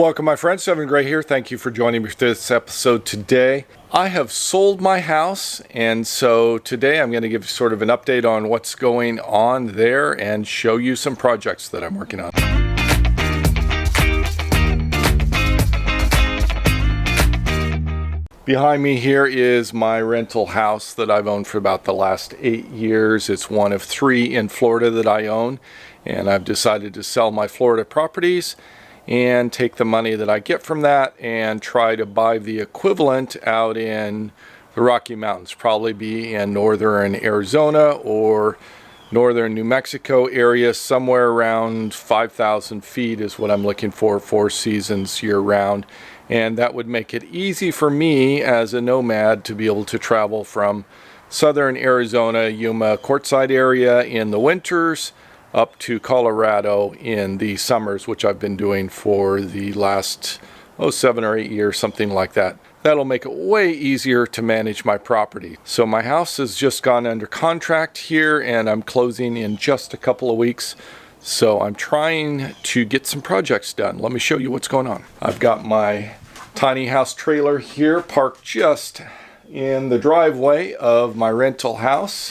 Welcome my friends, Evan Gray here. Thank you for joining me for this episode today. I have sold my house, and so today I'm going to give sort of an update on what's going on there and show you some projects that I'm working on. Behind me here is my rental house that I've owned for about the last 8 years. It's one of 3 in Florida that I own, and I've decided to sell my Florida properties and take the money that I get from that and try to buy the equivalent out in the Rocky Mountains, probably be in northern Arizona or northern New Mexico area. Somewhere around 5,000 feet is what I'm looking for, 4 seasons year round. And that would make it easy for me as a nomad to be able to travel from southern Arizona, Yuma, Quartzsite area in the winters up to Colorado in the summers, which I've been doing for the last 7 or 8 years, something like that. That'll make it way easier to manage my property. So my house has just gone under contract here, and I'm closing in just a couple of weeks. So I'm trying to get some projects done. Let me show you what's going on. I've got my tiny house trailer here parked just in the driveway of my rental house,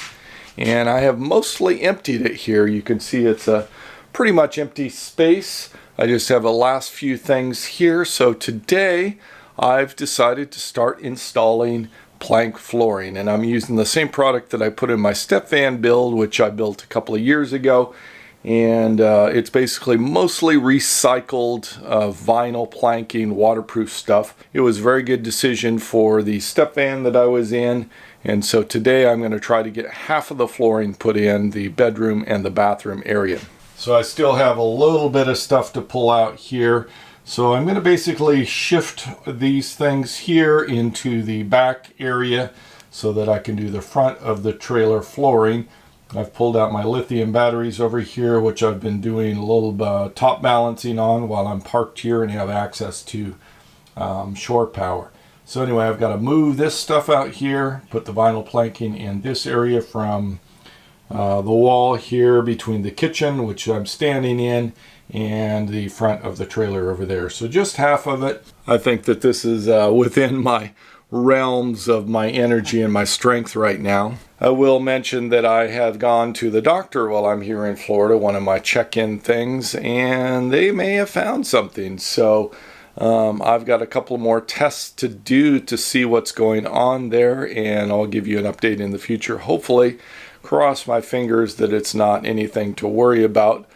and I have mostly emptied it here. You can see it's a pretty much empty space. I just have the last few things here. So today I've decided to start installing plank flooring, and I'm using the same product that I put in my step van build, which I built a couple of years ago. And it's basically mostly recycled vinyl planking, waterproof stuff. It was a very good decision for the step van that I was in, and so today I'm going to try to get half of the flooring put in the bedroom and the bathroom area. So I still have a little bit of stuff to pull out here, so I'm going to basically shift these things here into the back area so that I can do the front of the trailer flooring. I've pulled out my lithium batteries over here, which I've been doing a little top balancing on while I'm parked here and have access to shore power. So anyway, I've got to move this stuff out here, put the vinyl planking in this area from the wall here between the kitchen, which I'm standing in, and the front of the trailer over there. So just half of it. I think that this is within my realms of my energy and my strength right now. I will mention that I have gone to the doctor while I'm here in Florida, one of my check-in things, and they may have found something. So I've got a couple more tests to do to see what's going on there, and I'll give you an update in the future. Hopefully, cross my fingers that it's not anything to worry about.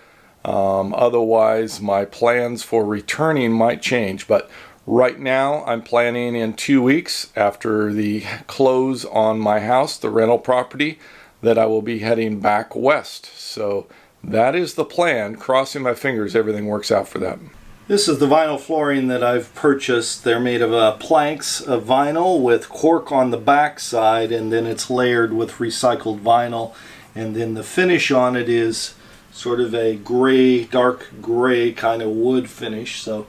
Otherwise, my plans for returning might change, but right now, I'm planning in 2 weeks after the close on my house, the rental property, that I will be heading back west. So that is the plan. Crossing my fingers, everything works out for that. This is the vinyl flooring that I've purchased. They're made of planks of vinyl with cork on the back side, and then it's layered with recycled vinyl. And then the finish on it is sort of a gray, dark gray kind of wood finish. So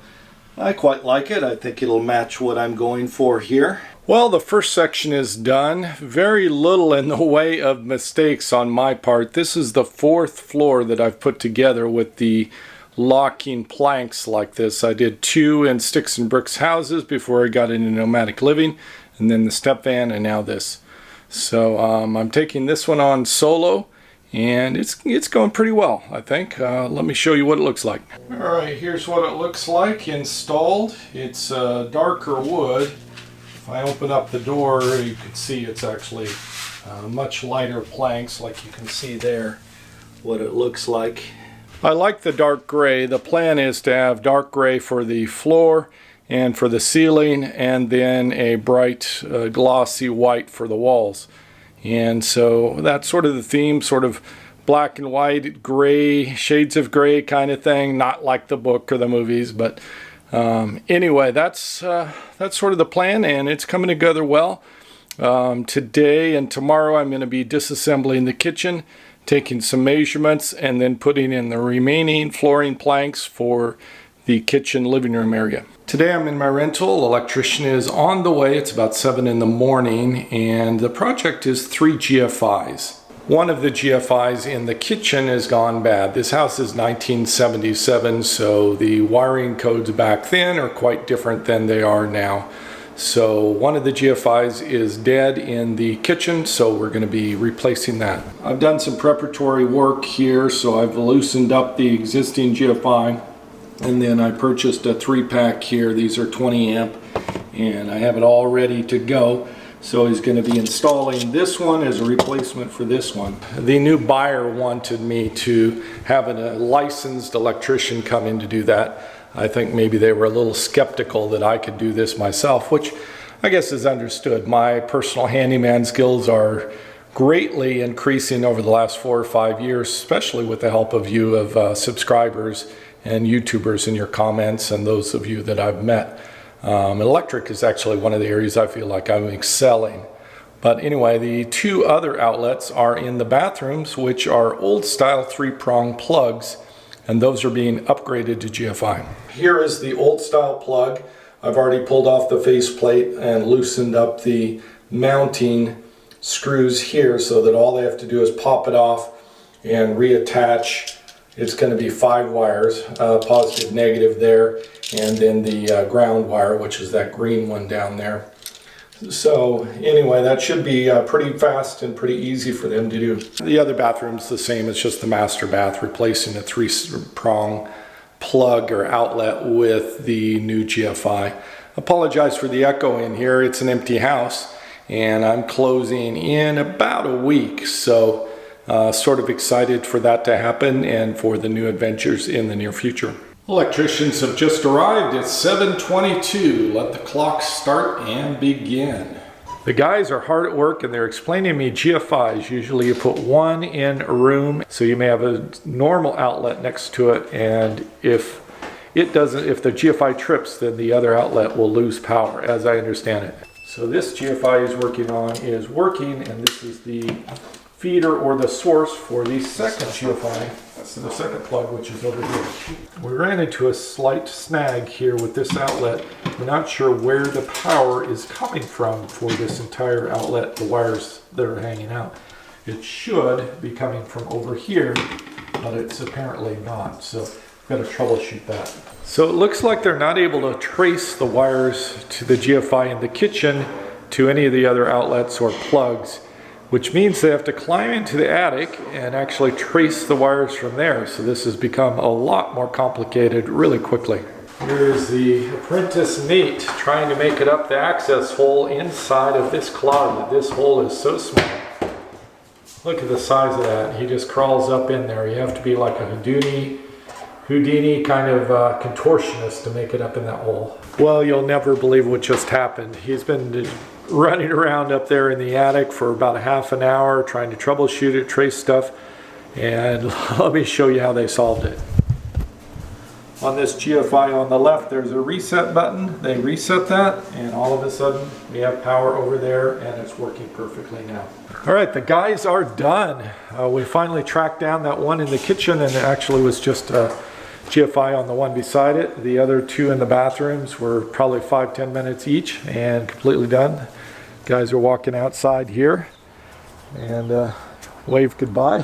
I quite like it. I think it'll match what I'm going for here. Well, the first section is done. Very little in the way of mistakes on my part. This is the 4th floor that I've put together with the locking planks like this. I did 2 in sticks and bricks houses before I got into nomadic living, and then the step van, and now this. So I'm taking this one on solo, and it's going pretty well, I think. Let me show you what it looks like. Alright, here's what it looks like installed. It's darker wood. If I open up the door, you can see it's actually much lighter planks, like you can see there, what it looks like. I like the dark gray. The plan is to have dark gray for the floor and for the ceiling, and then a bright glossy white for the walls. And so that's sort of the theme, sort of black and white, gray, shades of gray kind of thing, not like the book or the movies. But anyway, that's sort of the plan, and it's coming together well. Today and tomorrow I'm going to be disassembling the kitchen, taking some measurements, and then putting in the remaining flooring planks for the kitchen living room area. Today I'm in my rental. Electrician is on the way. It's about 7 in the morning, and the project is 3 GFIs. One of the GFIs in the kitchen has gone bad. This house is 1977, so the wiring codes back then are quite different than they are now. So one of the GFIs is dead in the kitchen, so we're going to be replacing that. I've done some preparatory work here, so I've loosened up the existing GFI, and then I purchased a 3-pack here. These are 20 amp, and I have it all ready to go. So he's going to be installing this one as a replacement for this one. The new buyer wanted me to have a licensed electrician come in to do that. I think maybe they were a little skeptical that I could do this myself, which I guess is understood. My personal handyman skills are greatly increasing over the last 4 or 5 years, especially with the help of you of subscribers and YouTubers in your comments and those of you that I've met. Electric is actually one of the areas I feel like I'm excelling. But anyway, the 2 other outlets are in the bathrooms, which are old style 3-prong plugs, and those are being upgraded to GFI. Here is the old style plug. I've already pulled off the faceplate and loosened up the mounting screws here so that all they have to do is pop it off and reattach. It's going to be 5 wires, positive, negative there, and then the ground wire, which is that green one down there. So anyway, that should be pretty fast and pretty easy for them to do. The other bathroom's the same. It's just the master bath, replacing a 3-prong plug or outlet with the new GFI. Apologize for the echo in here. It's an empty house, and I'm closing in about a week. So sort of excited for that to happen and for the new adventures in the near future. Electricians have just arrived. It's 7:22. Let the clock start and begin. The guys are hard at work and they're explaining to me GFIs. Usually you put one in a room, so you may have a normal outlet next to it, and if the GFI trips, then the other outlet will lose power, as I understand it. So this GFI is working, and this is the feeder or the source for the second GFI. That's the second plug, which is over here. We ran into a slight snag here with this outlet. We're not sure where the power is coming from for this entire outlet, the wires that are hanging out. It should be coming from over here, but it's apparently not. So we've got to troubleshoot that. So it looks like they're not able to trace the wires to the GFI in the kitchen to any of the other outlets or plugs, which means they have to climb into the attic and actually trace the wires from there. So this has become a lot more complicated really quickly. Here's the apprentice Nate trying to make it up the access hole inside of this closet. This hole is so small. Look at the size of that. He just crawls up in there. You have to be like a Houdini kind of contortionist to make it up in that hole. Well, you'll never believe what just happened. He's been running around up there in the attic for about a half an hour trying to troubleshoot it, trace stuff, and let me show you how they solved it. On this GFI on the left, there's a reset button. They reset that, and all of a sudden we have power over there, and it's working perfectly now. All right, the guys are done. We finally tracked down that one in the kitchen, and it actually was just a GFI on the one beside it. The other 2 in the bathrooms were probably 5-10 minutes each and completely done. Guys are walking outside here and wave goodbye.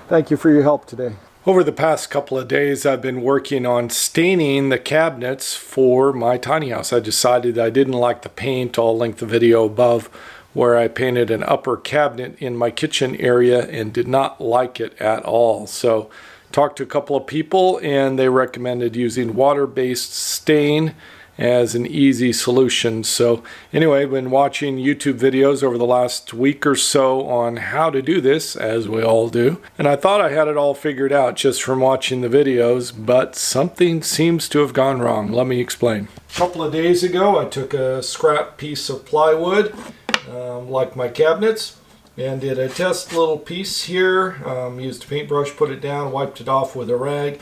Thank you for your help today. Over the past couple of days, I've been working on staining the cabinets for my tiny house. I decided I didn't like the paint. I'll link the video above where I painted an upper cabinet in my kitchen area and did not like it at all. So talked to a couple of people and they recommended using water-based stain as an easy solution. So anyway, I've been watching YouTube videos over the last week or so on how to do this, as we all do. And I thought I had it all figured out just from watching the videos, but something seems to have gone wrong. Let me explain. A couple of days ago, I took a scrap piece of plywood, like my cabinets, and did a test little piece here. Used a paintbrush, put it down, wiped it off with a rag,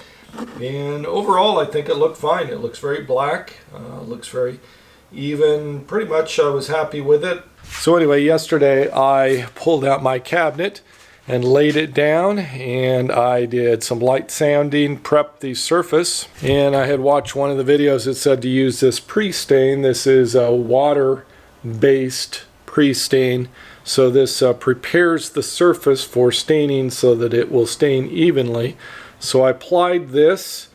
and overall I think it looked fine. It looks very black, looks very even. Pretty much I was happy with it. So anyway, yesterday I pulled out my cabinet and laid it down, and I did some light sanding, prepped the surface, and I had watched one of the videos that said to use this pre-stain. This is a water-based pre-stain, So this prepares the surface for staining so that it will stain evenly. So I applied this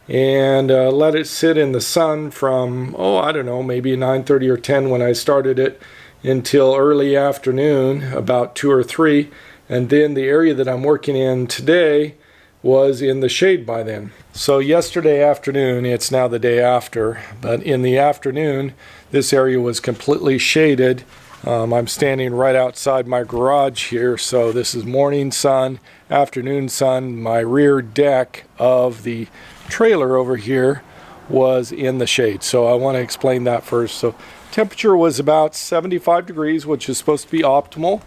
and let it sit in the sun from, oh, I don't know, maybe 9:30 or 10 when I started it until early afternoon, about 2 or 3. And then the area that I'm working in today was in the shade by then. So yesterday afternoon, it's now the day after, but in the afternoon, this area was completely shaded. I'm standing right outside my garage here, so this is morning sun, afternoon sun. My rear deck of the trailer over here was in the shade, so I want to explain that first. So temperature was about 75 degrees, which is supposed to be optimal.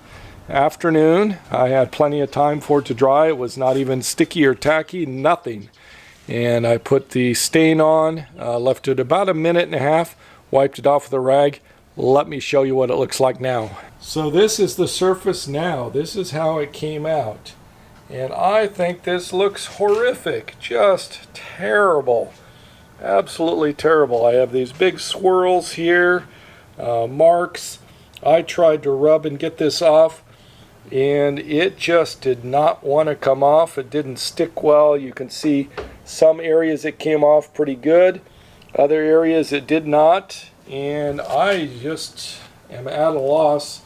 Afternoon, I had plenty of time for it to dry. It was not even sticky or tacky, nothing. And I put the stain on, left it about a minute and a half, wiped it off with a rag. Let me show you what it looks like now. So this is the surface now. This is how it came out. And I think this looks horrific, just terrible. Absolutely terrible. I have these big swirls here, marks. I tried to rub and get this off, and it just did not want to come off. It didn't stick well. You can see some areas it came off pretty good, other areas it did not, and I just am at a loss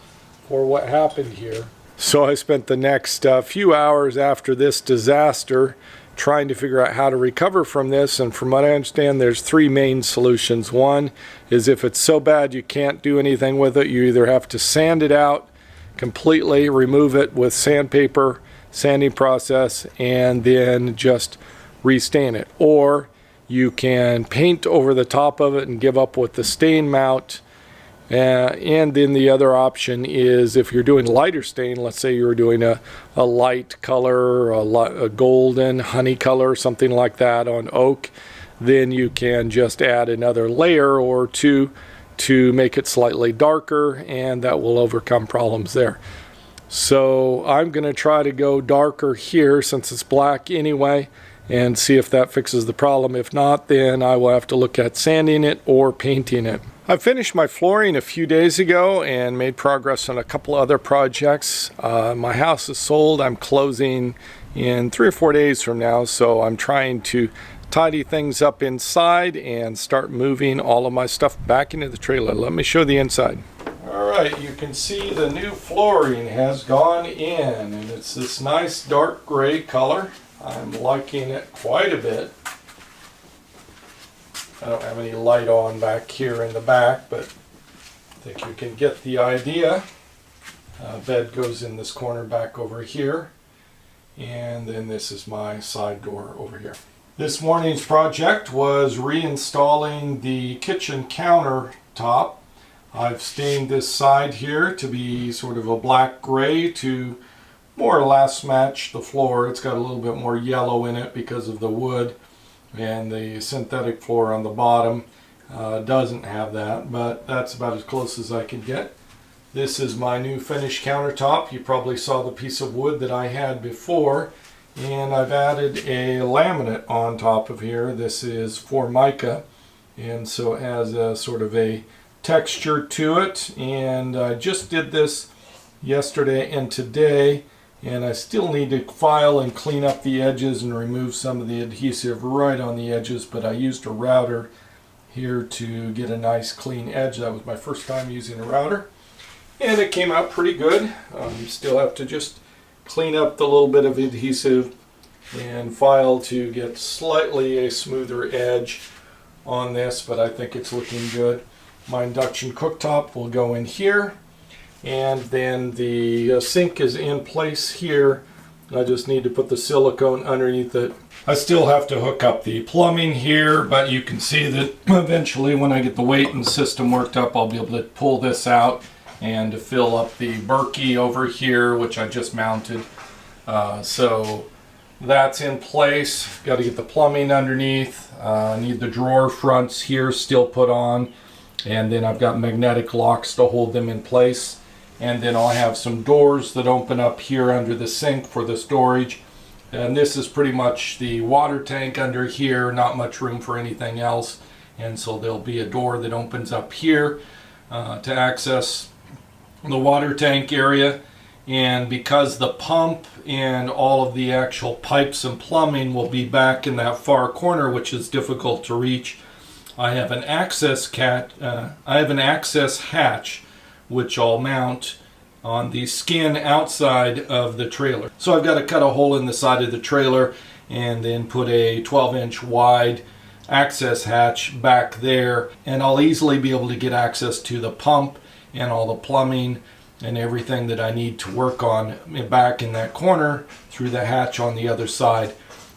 for what happened here. So I spent the next few hours after this disaster trying to figure out how to recover from this, and from what I understand, there's 3 main solutions. One is if it's so bad you can't do anything with it, you either have to sand it out completely, remove it with sandpaper, sanding process, and then just restain it. Or you can paint over the top of it and give up with the stain mount. And then the other option is if you're doing lighter stain, let's say you're doing a light color, a golden honey color, something like that on oak, then you can just add another layer or 2 to make it slightly darker, and that will overcome problems there. So I'm going to try to go darker here since it's black anyway and see if that fixes the problem. If not, then I will have to look at sanding it or painting it. I finished my flooring a few days ago and made progress on a couple other projects. My house is sold. I'm closing in 3 or 4 days from now, so I'm trying to tidy things up inside and start moving all of my stuff back into the trailer. Let me show the inside. Alright, you can see the new flooring has gone in, and it's this nice dark gray color. I'm liking it quite a bit. I don't have any light on back here in the back, but I think you can get the idea. Bed goes in this corner back over here, and then this is my side door over here. This morning's project was reinstalling the kitchen countertop. I've stained this side here to be sort of a black gray to more or less match the floor. It's got a little bit more yellow in it because of the wood, and the synthetic floor on the bottom doesn't have that, but that's about as close as I can get. This is my new finished countertop. You probably saw the piece of wood that I had before, and I've added a laminate on top of here. This is Formica, and so it has a sort of a texture to it, and I just did this yesterday and today, and I still need to file and clean up the edges and remove some of the adhesive right on the edges, but I used a router here to get a nice clean edge. That was my first time using a router, and it came out pretty good. Still have to just clean up the little bit of adhesive and file to get slightly a smoother edge on this, but I think it's looking good. My induction cooktop will go in here, and then the sink is in place here. I just need to put the silicone underneath it. I still have to hook up the plumbing here, but you can see that eventually when I get the weight and system worked up, I'll be able to pull this out and to fill up the Berkey over here, which I just mounted. So that's in place. Got to get the plumbing underneath. Need the drawer fronts here still put on, and then I've got magnetic locks to hold them in place. And then I'll have some doors that open up here under the sink for the storage. And this is pretty much the water tank under here, not much room for anything else. And so there'll be a door that opens up here to access the water tank area, and because the pump and all of the actual pipes and plumbing will be back in that far corner, which is difficult to reach, I have an access hatch which I'll mount on the skin outside of the trailer. So I've got to cut a hole in the side of the trailer and then put a 12-inch wide access hatch back there, and I'll easily be able to get access to the pump and all the plumbing and everything that I need to work on back in that corner through the hatch on the other side,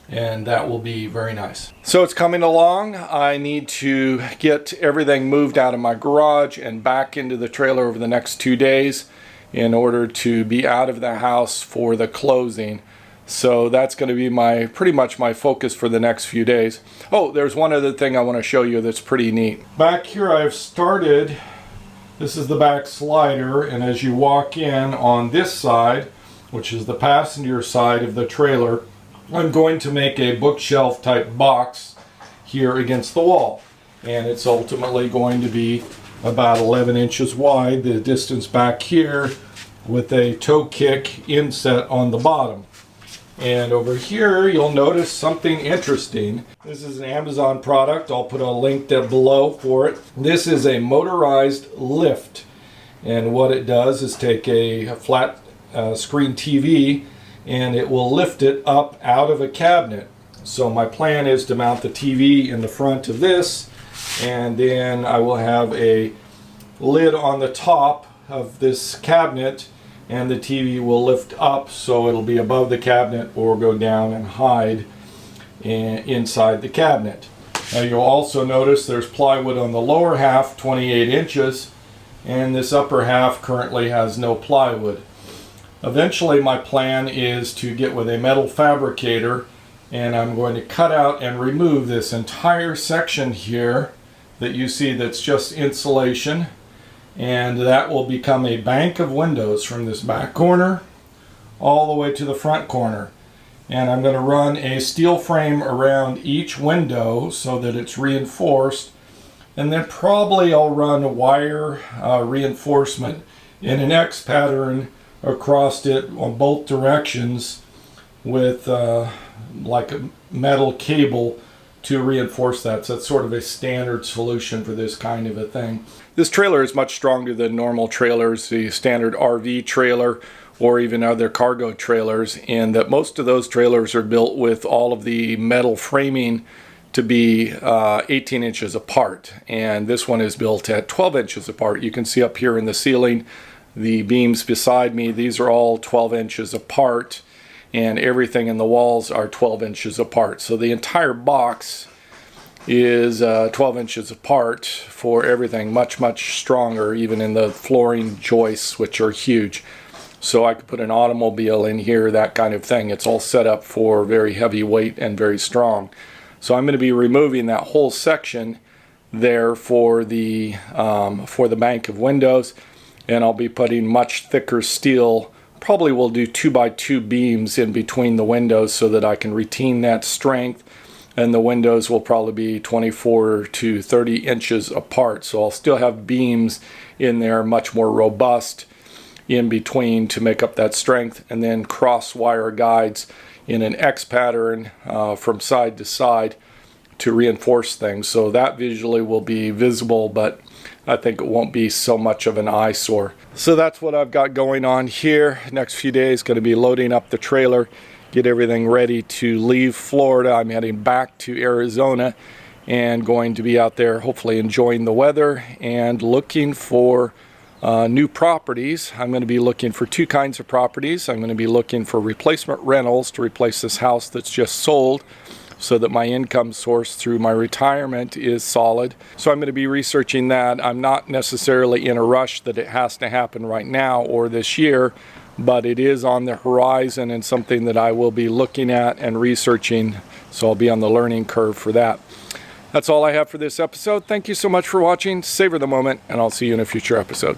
and that will be very nice. So it's coming along. I need to get everything moved out of my garage and back into the trailer over the next 2 days in order to be out of the house for the closing. So that's going to be pretty much my focus for the next few days. Oh, there's one other thing I want to show you that's pretty neat. Back here I've started, this is the back slider, and as you walk in on this side, which is the passenger side of the trailer, I'm going to make a bookshelf type box here against the wall. And it's ultimately going to be about 11 inches wide, the distance back here, with a toe kick inset on the bottom. And over here you'll notice something interesting. This is an Amazon product. I'll put a link down below for it. This is a motorized lift, and what it does is take a flat screen TV and it will lift it up out of a cabinet. So my plan is to mount the TV in the front of this, and then I will have a lid on the top of this cabinet, and the TV will lift up so it'll be above the cabinet or go down and hide inside the cabinet. Now you'll also notice there's plywood on the lower half, 28 inches, and this upper half currently has no plywood. Eventually my plan is to get with a metal fabricator, and I'm going to cut out and remove this entire section here that you see that's just insulation, and that will become a bank of windows from this back corner all the way to the front corner. And I'm going to run a steel frame around each window so that it's reinforced, and then probably I'll run a wire reinforcement in an X pattern across it on both directions with like a metal cable to reinforce that. So that's sort of a standard solution for this kind of a thing. This trailer is much stronger than normal trailers, the standard RV trailer or even other cargo trailers, and that most of those trailers are built with all of the metal framing to be 18 inches apart, and this one is built at 12 inches apart. You can see up here in the ceiling the beams beside me, these are all 12 inches apart, and everything in the walls are 12 inches apart. So the entire box is 12 inches apart for everything, much stronger, even in the flooring joists, which are huge. So I could put an automobile in here, that kind of thing. It's all set up for very heavy weight and very strong. So I'm going to be removing that whole section there for the bank of windows, and I'll be putting much thicker steel. Probably will do 2x2 beams in between the windows so that I can retain that strength, and the windows will probably be 24 to 30 inches apart. So I'll still have beams in there, much more robust in between to make up that strength, and then cross wire guides in an X pattern from side to side to reinforce things. So that visually will be visible, but I think it won't be so much of an eyesore. So that's what I've got going on here. Next few days going to be loading up the trailer, get everything ready to leave Florida. I'm heading back to Arizona and going to be out there hopefully enjoying the weather and looking for new properties. I'm going to be looking for two kinds of properties. I'm going to be looking for replacement rentals to replace this house that's just sold, so that my income source through my retirement is solid. So I'm going to be researching that. I'm not necessarily in a rush that it has to happen right now or this year, but it is on the horizon and something that I will be looking at and researching, so I'll be on the learning curve for that. That's all I have for this episode. Thank you so much for watching. Savor the moment, and I'll see you in a future episode.